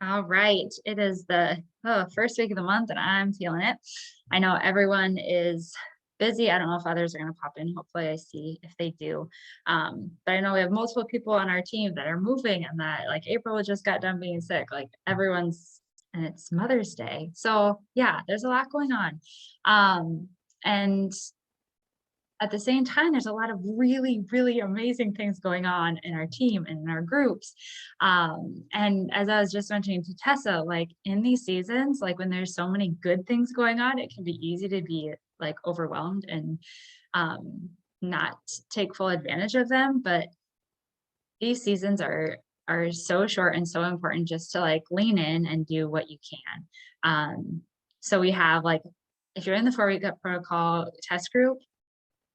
All right. It is the first week of the month and I'm feeling it. I know everyone is busy. I don't know if others are going to pop in. Hopefully, I see if they do. But I know we have multiple people on our team that are moving and that, like, April just got done being sick. Like, everyone's, and it's Mother's Day. So, yeah, there's a lot going on. And at the same time, there's a lot of really, really amazing things going on in our team and in our groups. And as I was just mentioning to Tessa, like in these seasons, like when there's so many good things going on, it can be easy to be like overwhelmed and not take full advantage of them. But these seasons are so short and so important just to like lean in and do what you can. So we have like, if you're in the 4 week gut protocol test group,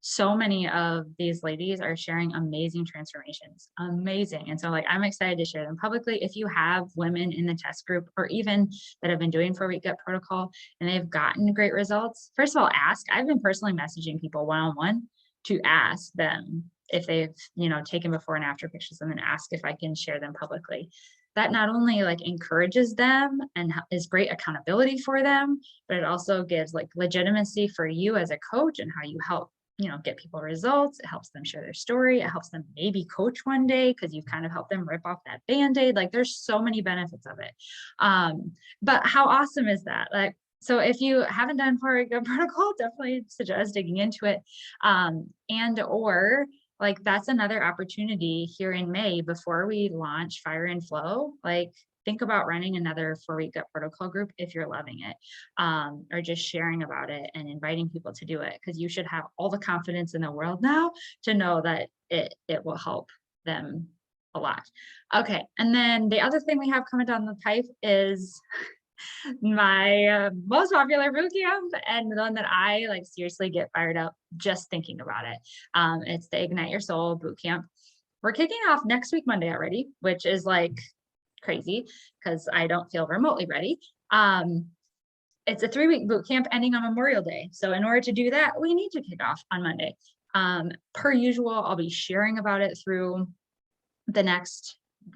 so many of these ladies are sharing amazing transformations, amazing. And so like, I'm excited to share them publicly. If you have women in the test group or even that have been doing 4 week gut protocol and they've gotten great results, first of all, ask. I've been personally messaging people one-on-one to ask them if they've, taken before and after pictures and then ask if I can share them publicly. That not only like encourages them and is great accountability for them, but it also gives like legitimacy for you as a coach and how you help get people results. It helps them share their story. It helps them maybe coach one day because you've kind of helped them rip off that band-aid. Like there's so many benefits of it. But how awesome is that? Like, so if you haven't done 4 week gut protocol, definitely suggest digging into it. And or like that's another opportunity here in May before we launch Fire and Flow. Like think about running another 4 week gut protocol group if you're loving it, or just sharing about it and inviting people to do it, because you should have all the confidence in the world now to know that it will help them a lot. Okay, and then the other thing we have coming down the pipe is my most popular boot camp, and the one that I like seriously get fired up just thinking about it. It's the Ignite Your Soul boot camp. We're kicking off next week, Monday already, which is like crazy because I don't feel remotely ready. It's a 3 week boot camp ending on Memorial Day. So in order to do that, we need to kick off on Monday. Per usual, I'll be sharing about it through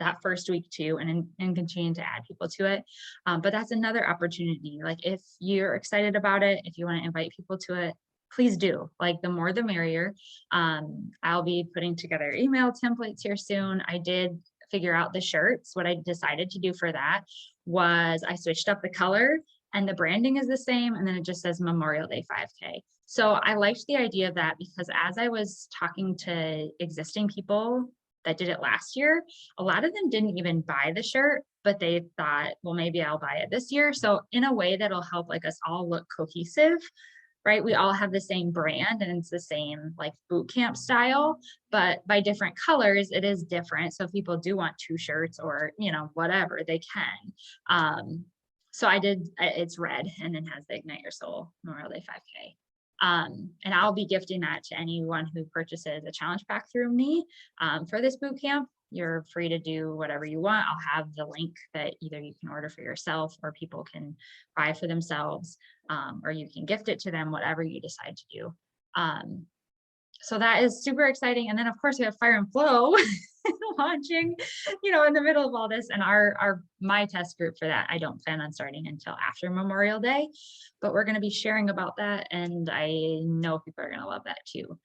that first week too, and continue to add people to it. But that's another opportunity. Like if you're excited about it, if you want to invite people to it, please do. Like the more the merrier. I'll be putting together email templates here soon. I did figure out the shirts. What I decided to do for that was I switched up the color and the branding is the same. And then it just says Memorial Day 5K. So I liked the idea of that because as I was talking to existing people that did it last year, a lot of them didn't even buy the shirt, but they thought, well, maybe I'll buy it this year. So in a way that'll help like us all look cohesive, right? We all have the same brand and it's the same like boot camp style, but by different colors, it is different. So if people do want 2 shirts or, whatever, they can. So it's red and it has the Ignite Your Soul Memorial Day 5K. And I'll be gifting that to anyone who purchases a challenge pack through me for this boot camp. You're free to do whatever you want. I'll have the link that either you can order for yourself or people can buy for themselves, or you can gift it to them, whatever you decide to do. So that is super exciting. And then of course we have Fire and Flow launching, in the middle of all this. And my test group for that, I don't plan on starting until after Memorial Day, but we're going to be sharing about that. And I know people are going to love that too.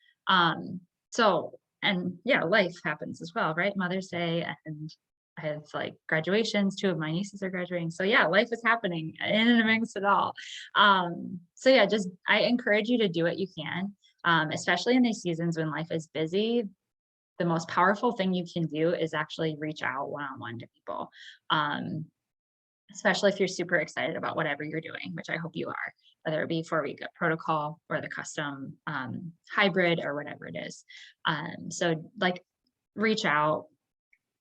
And yeah, life happens as well, right? Mother's Day, and I have like graduations. 2 of my nieces are graduating. So yeah, life is happening in and amongst it all. So yeah, I encourage you to do what you can. Especially in these seasons when life is busy, the most powerful thing you can do is actually reach out one-on-one to people, especially if you're super excited about whatever you're doing, which I hope you are, whether it be 4 week protocol or the custom hybrid or whatever it is. So like reach out,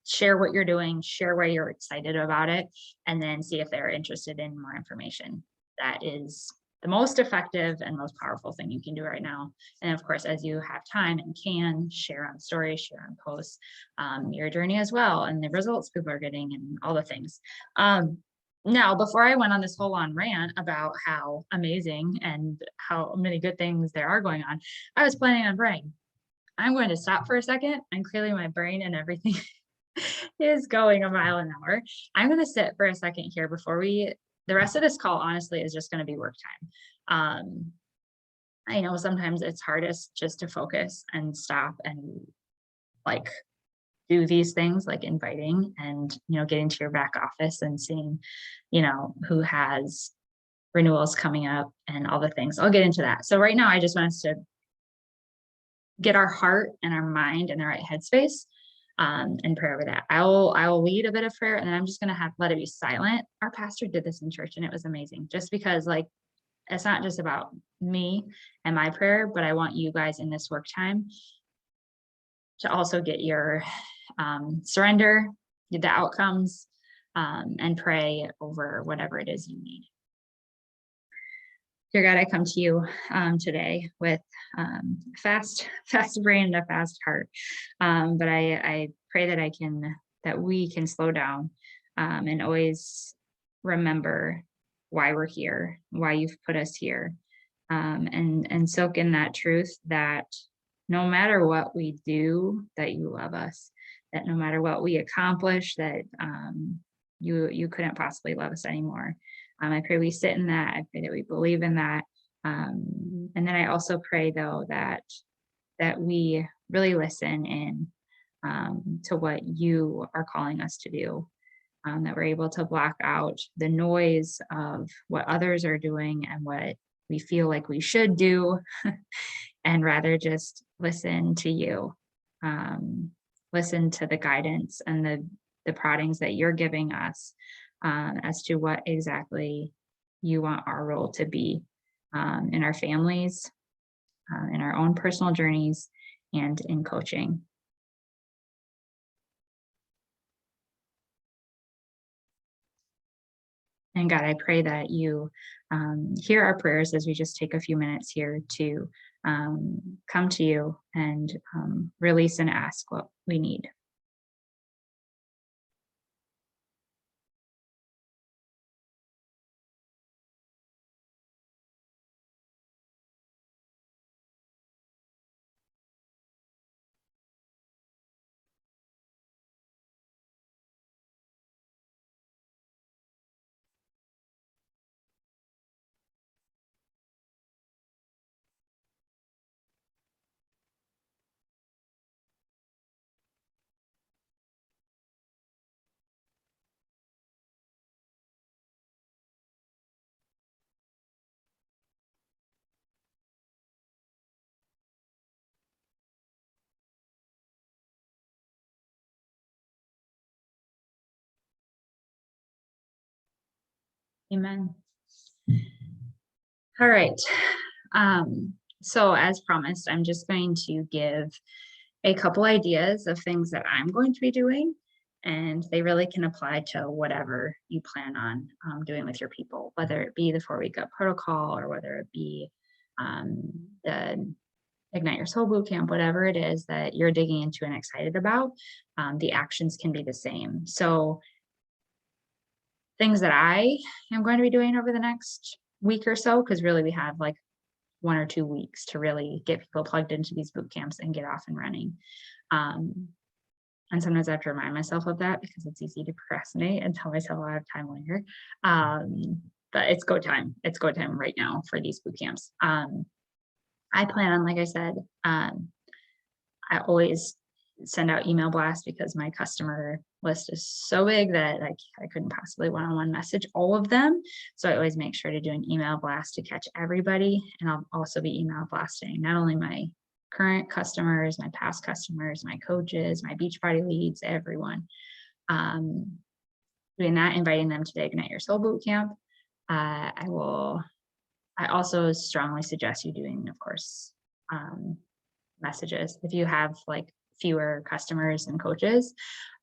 share what you're doing, share why you're excited about it, and then see if they're interested in more information. That is the most effective and most powerful thing you can do right now. And of course, as you have time and can, share on stories, share on posts, your journey as well, and the results people are getting and all the things. Now, before I went on this whole on rant about how amazing and how many good things there are going on, I was planning on praying. I'm going to stop for a second and clearly my brain and everything is going a mile an hour. I'm going to sit for a second here before the rest of this call, honestly, is just going to be work time. I know sometimes it's hardest just to focus and stop and like do these things like inviting and, getting to your back office and seeing, who has renewals coming up and all the things. I'll get into that. So right now, I just want us to get our heart and our mind in the right headspace and pray over that. I will lead a bit of prayer and then I'm just going to let it be silent. Our pastor did this in church and it was amazing just because it's not just about me and my prayer, but I want you guys in this work time to also get your surrender, get the outcomes, and pray over whatever it is you need. Dear God, I come to you today with fast brain and a fast heart. But I pray that we can slow down and always remember why we're here, why you've put us here, and soak in that truth that no matter what we do, that you love us, that no matter what we accomplish, that you couldn't possibly love us anymore. I pray we sit in that. I pray that we believe in that. And then I also pray though that we really listen in to what you are calling us to do. That we're able to block out the noise of what others are doing and what we feel like we should do, and rather just listen to you, listen to the guidance and the proddings that you're giving us as to what exactly you want our role to be in our families, in our own personal journeys, and in coaching. And God, I pray that you hear our prayers as we just take a few minutes here to come to you and release and ask what we need. Amen. All right. So as promised, I'm just going to give a couple ideas of things that I'm going to be doing, and they really can apply to whatever you plan on doing with your people, whether it be the 4-week up protocol or whether it be the Ignite Your Soul Bootcamp, whatever it is that you're digging into and excited about, the actions can be the same. So things that I am going to be doing over the next week or so, because really we have like 1 or 2 weeks to really get people plugged into these boot camps and get off and running. And sometimes I have to remind myself of that because it's easy to procrastinate and tell myself I have time later. But it's go time. It's go time right now for these boot camps. I plan on, like I said, I always send out email blasts because my customer list is so big that I couldn't possibly one-on-one message all of them. So I always make sure to do an email blast to catch everybody. And I'll also be email blasting not only my current customers, my past customers, my coaches, my Beachbody leads, everyone. Doing that, inviting them to the Ignite Your Soul Bootcamp. I also strongly suggest you doing, of course, messages. If you have like fewer customers and coaches,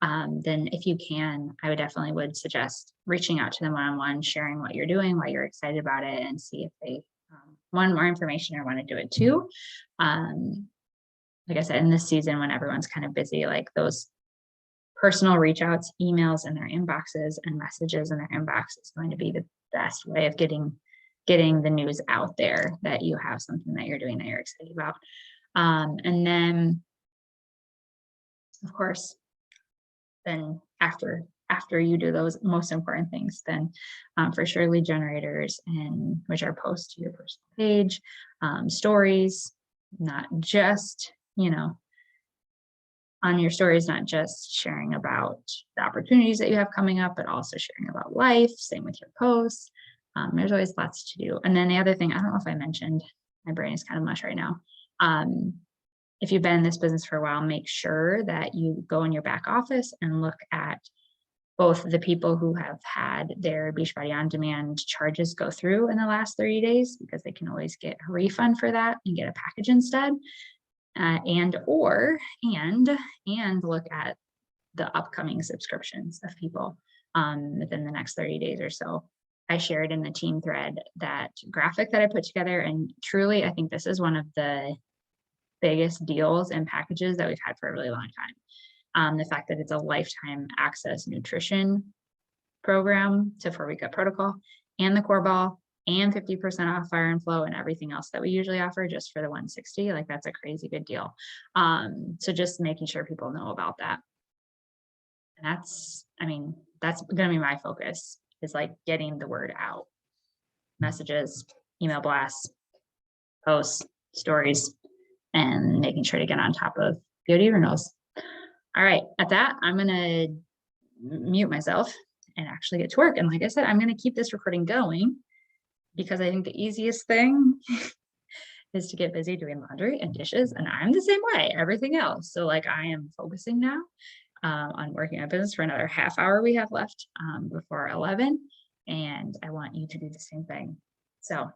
then if you can, I would suggest reaching out to them one-on-one, sharing what you're doing, why you're excited about it, and see if they want more information or want to do it too. Like I said, in this season when everyone's kind of busy, like those personal reach outs, emails in their inboxes and messages in their inbox is going to be the best way of getting the news out there that you have something that you're doing that you're excited about. And then, of course, then after you do those most important things, then for sure lead generators, and which are posts to your personal page, stories, not just, on your stories, not just sharing about the opportunities that you have coming up, but also sharing about life. Same with your posts. There's always lots to do. And then the other thing, I don't know if I mentioned, my brain is kind of mush right now. If you've been in this business for a while, make sure that you go in your back office and look at both the people who have had their Beachbody On Demand charges go through in the last 30 days, because they can always get a refund for that and get a package instead. And look at the upcoming subscriptions of people within the next 30 days or so. I shared in the team thread that graphic that I put together, and truly, I think this is one of the biggest deals and packages that we've had for a really long time. The fact that it's a lifetime access nutrition program to 4 Week Gut Protocol and the core ball, and 50% off Fire and Flow and everything else that we usually offer just for the 160. Like, that's a crazy good deal. So just making sure people know about that. And that's going to be my focus, is like getting the word out. Messages, email blasts, posts, stories, and making sure to get on top of Beauty of Your Nose. All right, at that, I'm going to mute myself and actually get to work. And like I said, I'm going to keep this recording going, because I think the easiest thing is to get busy doing laundry and dishes. And I'm the same way, everything else. So like, I am focusing now on working on business for another half hour we have left before 11. And I want you to do the same thing. So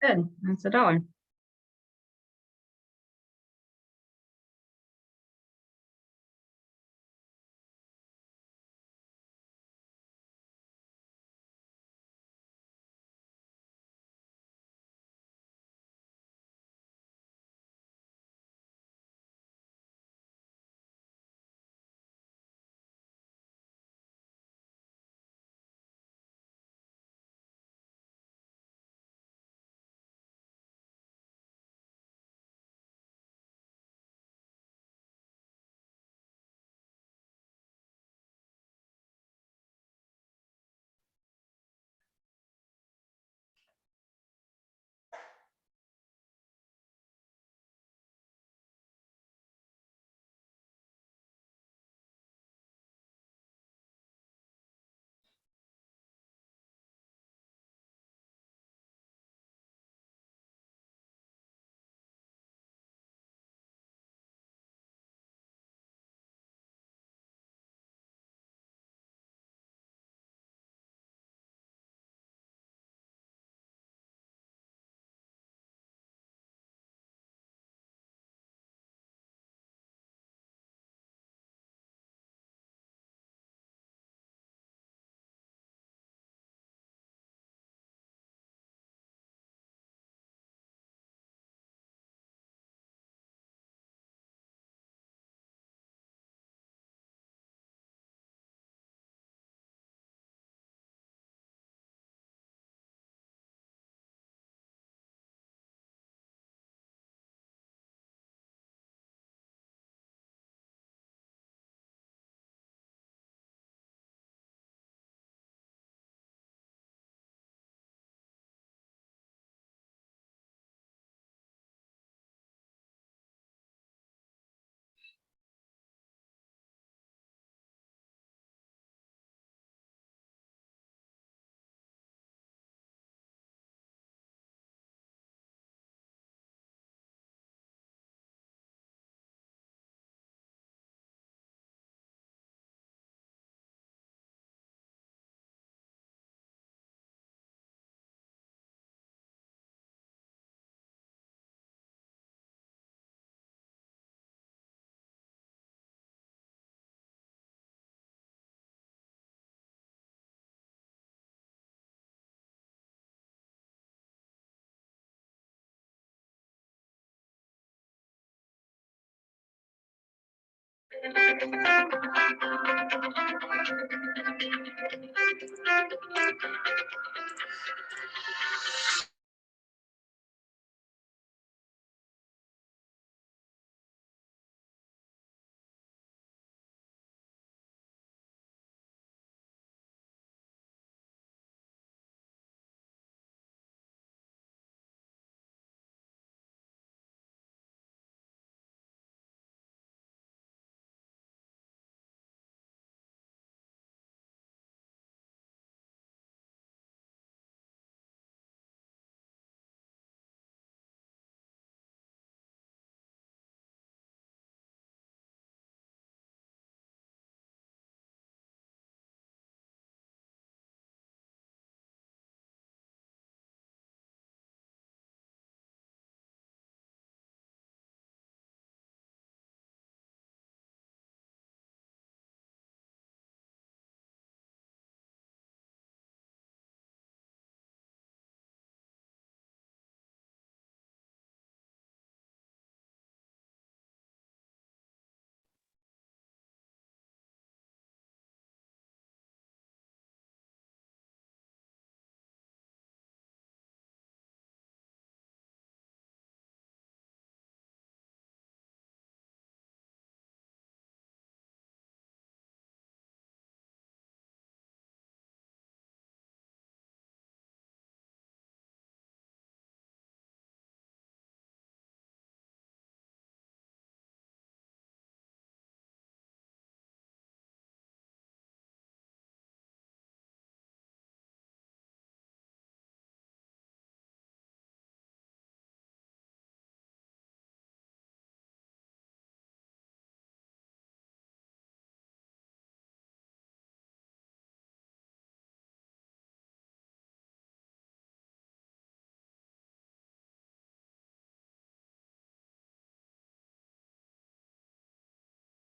Good, that's $1.